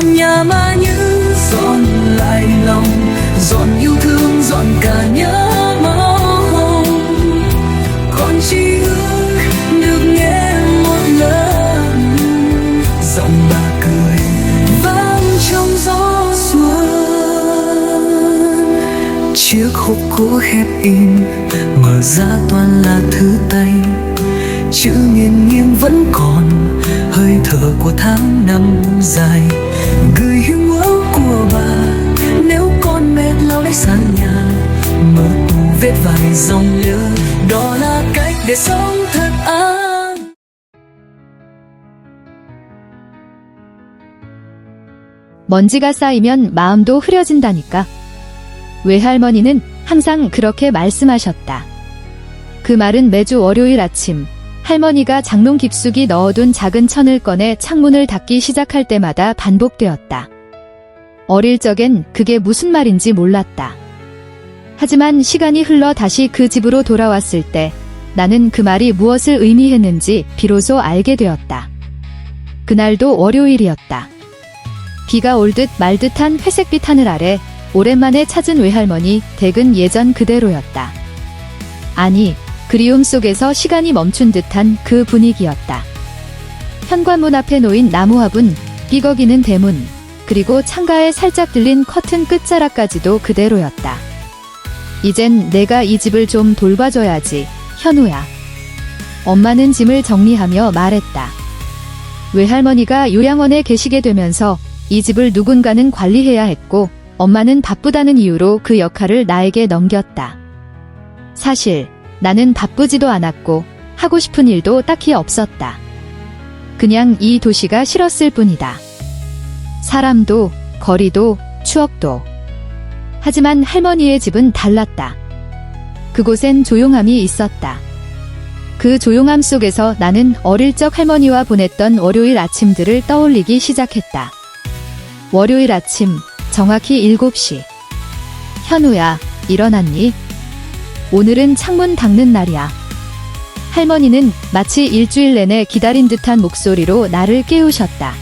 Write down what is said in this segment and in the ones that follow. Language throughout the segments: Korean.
dọn nhà mà như dọn lại lòng, dọn yêu thương, dọn cả nhớ mong. Con chỉ ước được nghe một lần giọng bà cười vang trong gió xuân. Chiếc hộp cũ khép im, mở ra toàn là thư tay, chữ nghiêng nghiêng vẫn còn hơi thở của tháng năm dài. Gửi hiu ước của bà, nếu con mệt lau lấy sàn nhà, mở tủ vết vài dòng nhớ, đó là cách để sống thật an. 먼지가 쌓이면 마음도 흐려진다니까. 외할머니는 항상 그렇게 말씀하셨다. 그 말은 매주 월요일 아침 할머니가 장롱 깊숙이 넣어둔 작은 천을 꺼내 창문을 닫기 시작할 때마다 반복되었다. 어릴 적엔 그게 무슨 말인지 몰랐다. 하지만 시간이 흘러 다시 그 집으로 돌아왔을 때 나는 그 말이 무엇을 의미했는지 비로소 알게 되었다. 그날도 월요일이었다. 비가 올 듯 말 듯한 회색빛 하늘 아래 오랜만에 찾은 외할머니 댁은 예전 그대로였다. 아니, 그리움 속에서 시간이 멈춘 듯한 그 분위기였다. 현관문 앞에 놓인 나무 화분, 삐걱이는 대문, 그리고 창가에 살짝 들린 커튼 끝자락까지도 그대로였다. 이젠 내가 이 집을 좀 돌봐줘야지, 현우야. 엄마는 짐을 정리하며 말했다. 외할머니가 요양원에 계시게 되면서 이 집을 누군가는 관리해야 했고 엄마는 바쁘다는 이유로 그 역할을 나에게 넘겼다. 사실 나는 바쁘지도 않았고 하고 싶은 일도 딱히 없었다. 그냥 이 도시가 싫었을 뿐이다. 사람도, 거리도, 추억도. 하지만 할머니의 집은 달랐다. 그곳엔 조용함이 있었다. 그 조용함 속에서 나는 어릴 적 할머니와 보냈던 월요일 아침들을 떠올리기 시작했다. 월요일 아침, 정확히 7시. 현우야, 일어났니? 오늘은 창문 닦는 날이야. 할머니는 마치 일주일 내내 기다린 듯한 목소리로 나를 깨우셨다.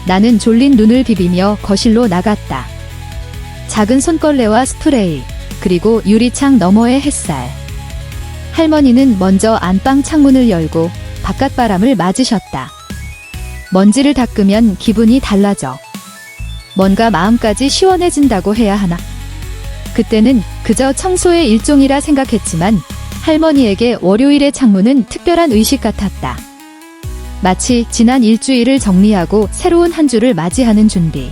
나는 졸린 눈을 비비며 거실로 나갔다. 작은 손걸레와 스프레이, 그리고 유리창 너머의 햇살. 할머니는 먼저 안방 창문을 열고 바깥바람을 맞으셨다. 먼지를 닦으면 기분이 달라져. 뭔가 마음까지 시원해진다고 해야 하나? 그때는 그저 청소의 일종이라 생각했지만 할머니에게 월요일의 창문은 특별한 의식 같았다. 마치 지난 일주일을 정리하고 새로운 한 주를 맞이하는 준비.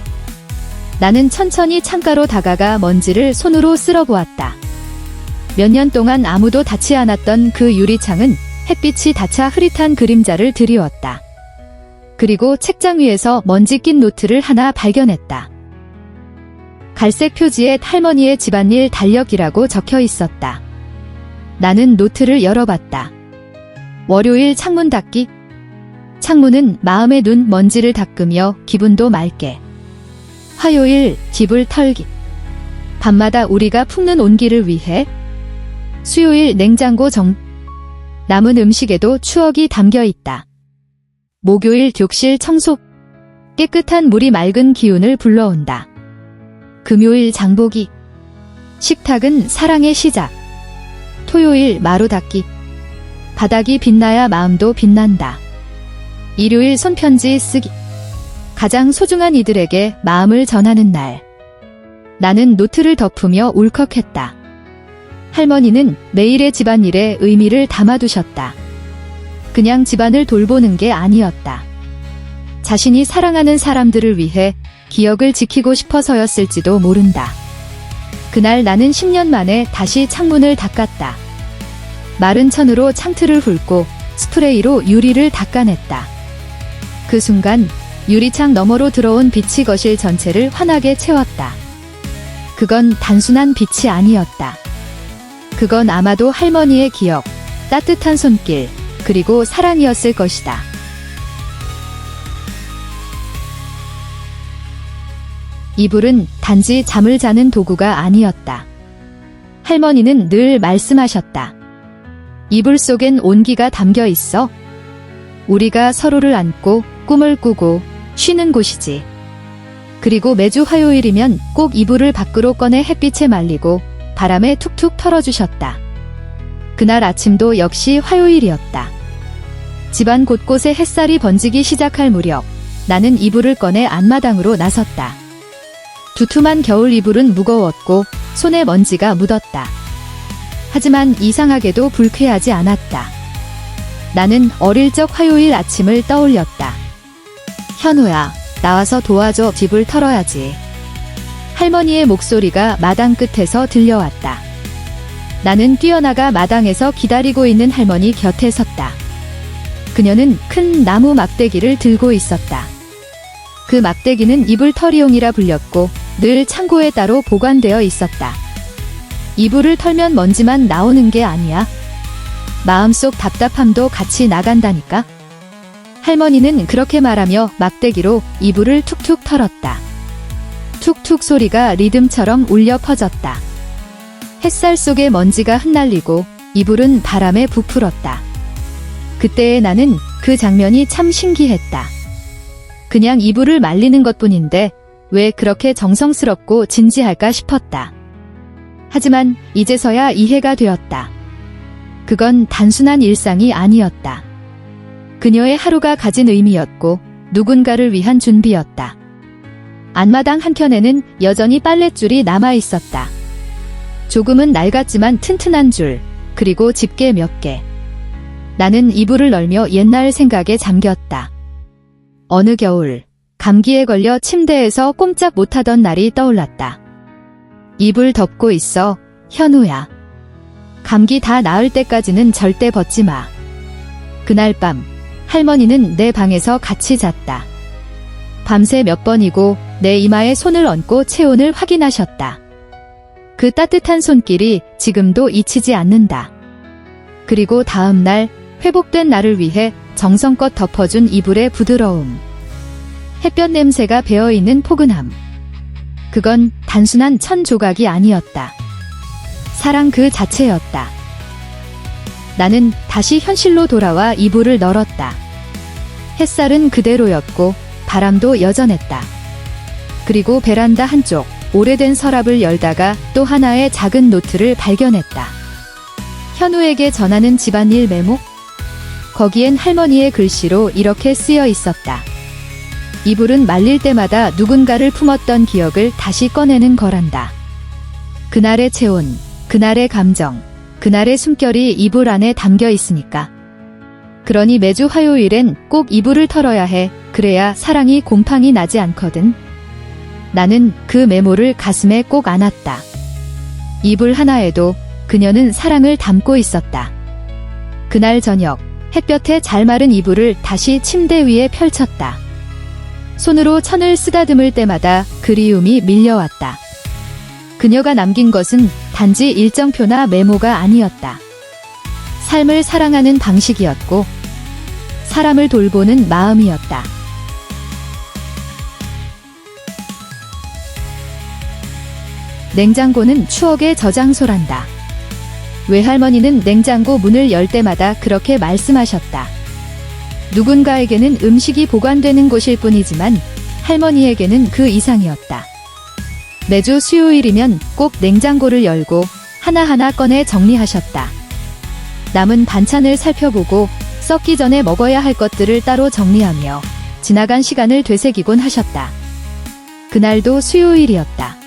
나는 천천히 창가로 다가가 먼지를 손으로 쓸어보았다. 몇 년 동안 아무도 닿지 않았던 그 유리창은 햇빛이 닿자 흐릿한 그림자를 드리웠다. 그리고 책장 위에서 먼지 낀 노트를 하나 발견했다. 갈색 표지에 할머니의 집안일 달력이라고 적혀 있었다. 나는 노트를 열어봤다. 월요일 창문 닦기. 창문은 마음에 눈 먼지를 닦으며 기분도 맑게. 화요일 집을 털기. 밤마다 우리가 품는 온기를 위해. 수요일 냉장고 정. 남은 음식에도 추억이 담겨 있다. 목요일 교실 청소. 깨끗한 물이 맑은 기운을 불러온다. 금요일 장보기. 식탁은 사랑의 시작. 토요일 마루 닦기. 바닥이 빛나야 마음도 빛난다. 일요일 손편지 쓰기. 가장 소중한 이들에게 마음을 전하는 날. 나는 노트를 덮으며 울컥했다. 할머니는 매일의 집안일에 의미를 담아두셨다. 그냥 집안을 돌보는 게 아니었다. 자신이 사랑하는 사람들을 위해 기억을 지키고 싶어서였을지도 모른다. 그날 나는 10년 만에 다시 창문을 닦았다. 마른 천으로 창틀을 훑고 스프레이로 유리를 닦아냈다. 그 순간 유리창 너머로 들어온 빛이 거실 전체를 환하게 채웠다. 그건 단순한 빛이 아니었다. 그건 아마도 할머니의 기억, 따뜻한 손길, 그리고 사랑이었을 것이다. 이불은 단지 잠을 자는 도구가 아니었다. 할머니는 늘 말씀하셨다. 이불 속엔 온기가 담겨 있어. 우리가 서로를 안고 꿈을 꾸고 쉬는 곳이지. 그리고 매주 화요일이면 꼭 이불을 밖으로 꺼내 햇빛에 말리고 바람에 툭툭 털어주셨다. 그날 아침도 역시 화요일이었다. 집안 곳곳에 햇살이 번지기 시작할 무렵 나는 이불을 꺼내 앞마당으로 나섰다. 두툼한 겨울 이불은 무거웠고 손에 먼지가 묻었다. 하지만 이상하게도 불쾌하지 않았다. 나는 어릴 적 화요일 아침을 떠올렸다. 현우야, 나와서 도와줘. 집을 털어야지. 할머니의 목소리가 마당 끝에서 들려왔다. 나는 뛰어나가 마당에서 기다리고 있는 할머니 곁에 섰다. 그녀는 큰 나무 막대기를 들고 있었다. 그 막대기는 이불 털이용이라 불렸고 늘 창고에 따로 보관되어 있었다. 이불을 털면 먼지만 나오는 게 아니야. 마음속 답답함도 같이 나간다니까. 할머니는 그렇게 말하며 막대기로 이불을 툭툭 털었다. 툭툭 소리가 리듬처럼 울려 퍼졌다. 햇살 속에 먼지가 흩날리고 이불은 바람에 부풀었다. 그때의 나는 그 장면이 참 신기했다. 그냥 이불을 말리는 것뿐인데 왜 그렇게 정성스럽고 진지할까 싶었다. 하지만 이제서야 이해가 되었다. 그건 단순한 일상이 아니었다. 그녀의 하루가 가진 의미였고 누군가를 위한 준비였다. 앞마당 한켠에는 여전히 빨랫줄이 남아 있었다. 조금은 낡았지만 튼튼한 줄, 그리고 집게 몇 개. 나는 이불을 널며 옛날 생각에 잠겼다. 어느 겨울, 감기에 걸려 침대에서 꼼짝 못하던 날이 떠올랐다. 이불 덮고 있어, 현우야. 감기 다 나을 때까지는 절대 벗지 마. 그날 밤, 할머니는 내 방에서 같이 잤다. 밤새 몇 번이고 내 이마에 손을 얹고 체온을 확인하셨다. 그 따뜻한 손길이 지금도 잊히지 않는다. 그리고 다음 날 회복된 나를 위해 정성껏 덮어준 이불의 부드러움. 햇볕 냄새가 배어있는 포근함. 그건 단순한 천 조각이 아니었다. 사랑 그 자체였다. 나는 다시 현실로 돌아와 이불을 널었다. 햇살은 그대로였고 바람도 여전했다. 그리고 베란다 한쪽 오래된 서랍을 열다가 또 하나의 작은 노트를 발견했다. 현우에게 전하는 집안일 메모? 거기엔 할머니의 글씨로 이렇게 쓰여 있었다. 이불은 말릴 때마다 누군가를 품었던 기억을 다시 꺼내는 거란다. 그날의 체온, 그날의 감정, 그날의 숨결이 이불 안에 담겨 있으니까. 그러니 매주 화요일엔 꼭 이불을 털어야 해. 그래야 사랑이 곰팡이 나지 않거든. 나는 그 메모를 가슴에 꼭 안았다. 이불 하나에도 그녀는 사랑을 담고 있었다. 그날 저녁, 햇볕에 잘 마른 이불을 다시 침대 위에 펼쳤다. 손으로 천을 쓰다듬을 때마다 그리움이 밀려왔다. 그녀가 남긴 것은 단지 일정표나 메모가 아니었다. 삶을 사랑하는 방식이었고, 사람을 돌보는 마음이었다. 냉장고는 추억의 저장소란다. 외할머니는 냉장고 문을 열 때마다 그렇게 말씀하셨다. 누군가에게는 음식이 보관되는 곳일 뿐이지만 할머니에게는 그 이상이었다. 매주 수요일이면 꼭 냉장고를 열고 하나하나 꺼내 정리하셨다. 남은 반찬을 살펴보고 썩기 전에 먹어야 할 것들을 따로 정리하며 지나간 시간을 되새기곤 하셨다. 그날도 수요일이었다.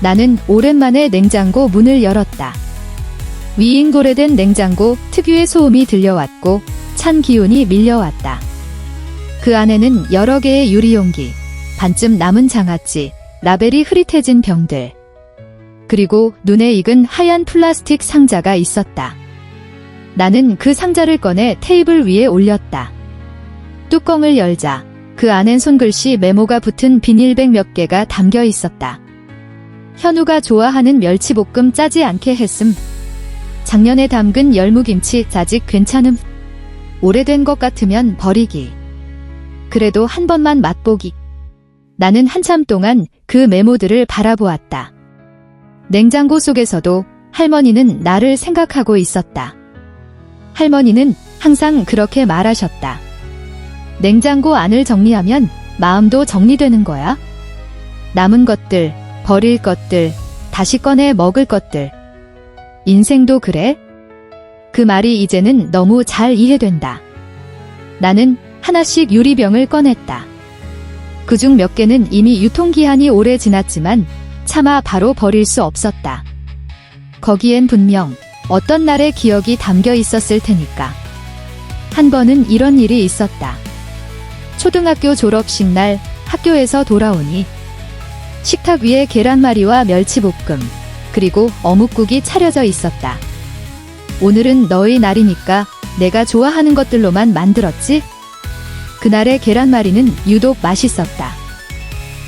나는 오랜만에 냉장고 문을 열었다. 위인 오래된 냉장고 특유의 소음이 들려왔고 찬 기운이 밀려왔다. 그 안에는 여러 개의 유리용기, 반쯤 남은 장아찌, 라벨이 흐릿해진 병들, 그리고 눈에 익은 하얀 플라스틱 상자가 있었다. 나는 그 상자를 꺼내 테이블 위에 올렸다. 뚜껑을 열자 그 안엔 손글씨 메모가 붙은 비닐백 몇 개가 담겨 있었다. 현우가 좋아하는 멸치볶음 짜지 않게 했음. 작년에 담근 열무김치 아직 괜찮음. 오래된 것 같으면 버리기. 그래도 한 번만 맛보기. 나는 한참 동안 그 메모들을 바라보았다. 냉장고 속에서도 할머니는 나를 생각하고 있었다. 할머니는 항상 그렇게 말하셨다. 냉장고 안을 정리하면 마음도 정리되는 거야. 남은 것들, 버릴 것들, 다시 꺼내 먹을 것들. 인생도 그래? 그 말이 이제는 너무 잘 이해된다. 나는 하나씩 유리병을 꺼냈다. 그중 몇 개는 이미 유통기한이 오래 지났지만 차마 바로 버릴 수 없었다. 거기엔 분명 어떤 날의 기억이 담겨 있었을 테니까. 한 번은 이런 일이 있었다. 초등학교 졸업식 날 학교에서 돌아오니 식탁 위에 계란말이와 멸치볶음, 그리고 어묵국이 차려져 있었다. 오늘은 너희 날이니까 내가 좋아하는 것들로만 만들었지? 그날의 계란말이는 유독 맛있었다.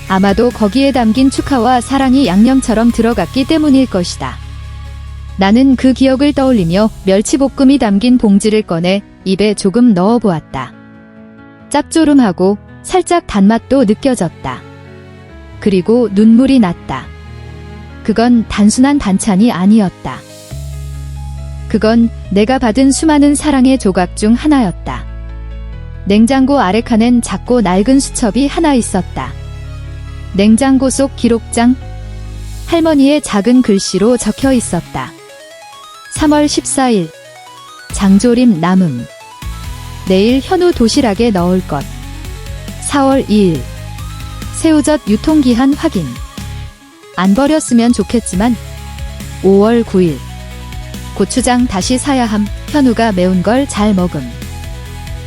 아마도 거기에 담긴 축하와 사랑이 양념처럼 들어갔기 때문일 것이다. 나는 그 기억을 떠올리며 멸치볶음이 담긴 봉지를 꺼내 입에 조금 넣어보았다. 짭조름하고 살짝 단맛도 느껴졌다. 그리고 눈물이 났다. 그건 단순한 반찬이 아니었다. 그건 내가 받은 수많은 사랑의 조각 중 하나였다. 냉장고 아래칸엔 작고 낡은 수첩이 하나 있었다. 냉장고 속 기록장, 할머니의 작은 글씨로 적혀 있었다. 3월 14일, 장조림 남음. 내일 현우 도시락에 넣을 것. 4월 2일, 새우젓 유통기한 확인. 안 버렸으면 좋겠지만. 5월 9일, 고추장 다시 사야 함. 현우가 매운 걸 잘 먹음.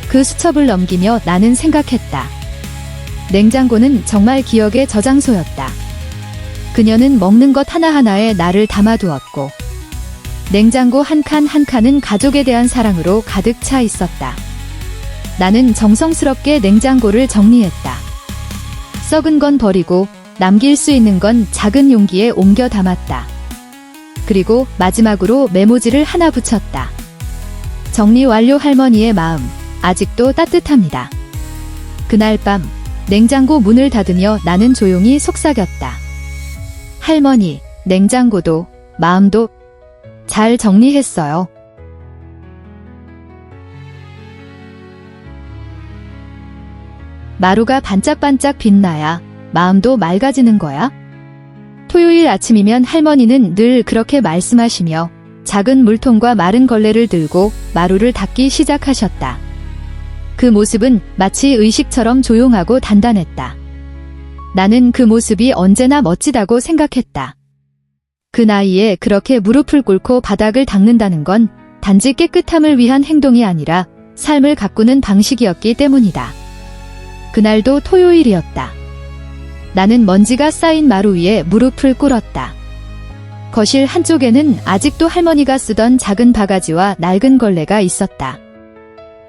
그 수첩을 넘기며 나는 생각했다. 냉장고는 정말 기억의 저장소였다. 그녀는 먹는 것 하나하나에 나를 담아두었고, 냉장고 한 칸 한 칸은 가족에 대한 사랑으로 가득 차 있었다. 나는 정성스럽게 냉장고를 정리했다. 썩은 건 버리고 남길 수 있는 건 작은 용기에 옮겨 담았다. 그리고 마지막으로 메모지를 하나 붙였다. 정리 완료. 할머니의 마음, 아직도 따뜻합니다. 그날 밤, 냉장고 문을 닫으며 나는 조용히 속삭였다. 할머니, 냉장고도, 마음도 잘 정리했어요. 마루가 반짝반짝 빛나야 마음도 맑아지는 거야? 토요일 아침이면 할머니는 늘 그렇게 말씀하시며 작은 물통과 마른 걸레를 들고 마루를 닦기 시작하셨다. 그 모습은 마치 의식처럼 조용하고 단단했다. 나는 그 모습이 언제나 멋지다고 생각했다. 그 나이에 그렇게 무릎을 꿇고 바닥을 닦는다는 건 단지 깨끗함을 위한 행동이 아니라 삶을 가꾸는 방식이었기 때문이다. 그날도 토요일이었다. 나는 먼지가 쌓인 마루 위에 무릎을 꿇었다. 거실 한쪽에는 아직도 할머니가 쓰던 작은 바가지와 낡은 걸레가 있었다.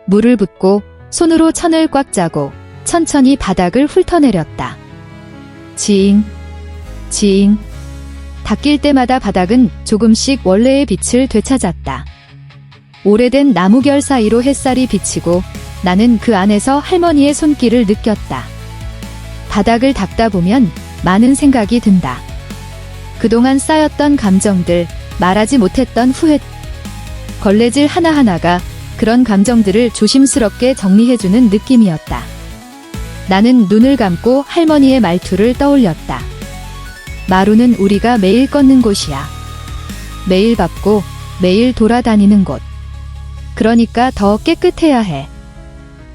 물을 붓고 손으로 천을 꽉 짜고 천천히 바닥을 훑어내렸다. 지잉, 지잉. 닦일 때마다 바닥은 조금씩 원래의 빛을 되찾았다. 오래된 나무결 사이로 햇살이 비치고 나는 그 안에서 할머니의 손길을 느꼈다. 바닥을 닦다 보면 많은 생각이 든다. 그동안 쌓였던 감정들, 말하지 못했던 후회, 걸레질 하나하나가 그런 감정들을 조심스럽게 정리해주는 느낌이었다. 나는 눈을 감고 할머니의 말투를 떠올렸다. 마루는 우리가 매일 걷는 곳이야. 매일 밟고 매일 돌아다니는 곳. 그러니까 더 깨끗해야 해.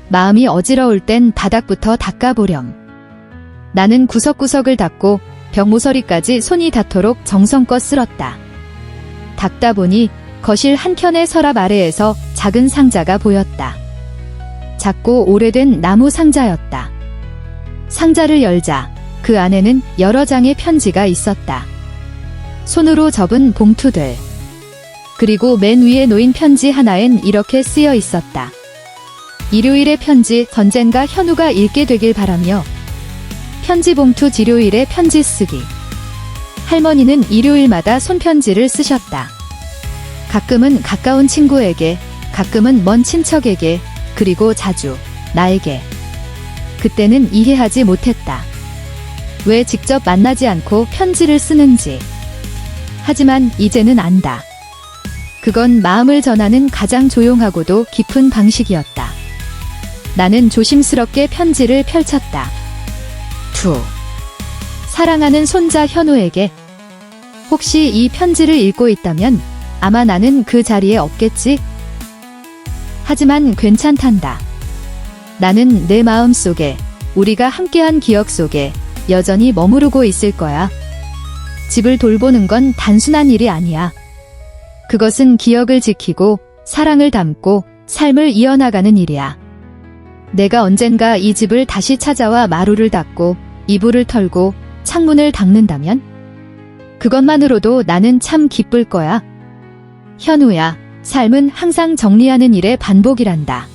마음이 어지러울 땐 바닥부터 닦아보렴. 나는 구석구석을 닦고 벽 모서리까지 손이 닿도록 정성껏 쓸었다. 닦다 보니 거실 한켠의 서랍 아래에서 작은 상자가 보였다. 작고 오래된 나무 상자였다. 상자를 열자 그 안에는 여러 장의 편지가 있었다. 손으로 접은 봉투들. 그리고 맨 위에 놓인 편지 하나엔 이렇게 쓰여 있었다. 일요일의 편지, 언젠가 현우가 읽게 되길 바라며. 편지 봉투 일요일에 편지 쓰기. 할머니는 일요일마다 손편지를 쓰셨다. 가끔은 가까운 친구에게, 가끔은 먼 친척에게, 그리고 자주 나에게. 그때는 이해하지 못했다. 왜 직접 만나지 않고 편지를 쓰는지. 하지만 이제는 안다. 그건 마음을 전하는 가장 조용하고도 깊은 방식이었다. 나는 조심스럽게 편지를 펼쳤다. 2, 사랑하는 손자 현우에게. 혹시 이 편지를 읽고 있다면 아마 나는 그 자리에 없겠지? 하지만 괜찮단다. 나는 내 마음 속에, 우리가 함께한 기억 속에 여전히 머무르고 있을 거야. 집을 돌보는 건 단순한 일이 아니야. 그것은 기억을 지키고 사랑을 담고 삶을 이어나가는 일이야. 내가 언젠가 이 집을 다시 찾아와 마루를 닦고 이불을 털고 창문을 닦는다면 그것만으로도 나는 참 기쁠 거야. 현우야, 삶은 항상 정리하는 일의 반복이란다.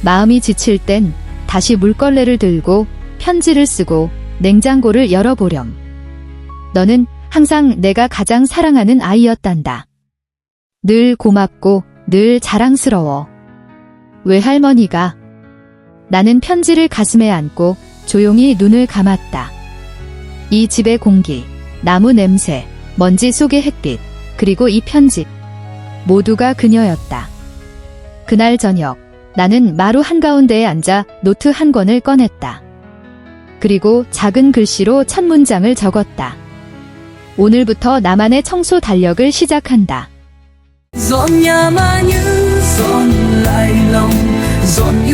마음이 지칠 땐 다시 물걸레를 들고 편지를 쓰고 냉장고를 열어보렴. 너는 항상 내가 가장 사랑하는 아이였단다. 늘 고맙고 늘 자랑스러워. 외할머니가. 나는 편지를 가슴에 안고 조용히 눈을 감았다. 이 집의 공기, 나무 냄새, 먼지 속의 햇빛, 그리고 이 편지. 모두가 그녀였다. 그날 저녁, 나는 마루 한가운데에 앉아 노트 한 권을 꺼냈다. 그리고 작은 글씨로 첫 문장을 적었다. 오늘부터 나만의 청소 달력을 시작한다. Dọn nhà mà như dọn lại lòng, dọn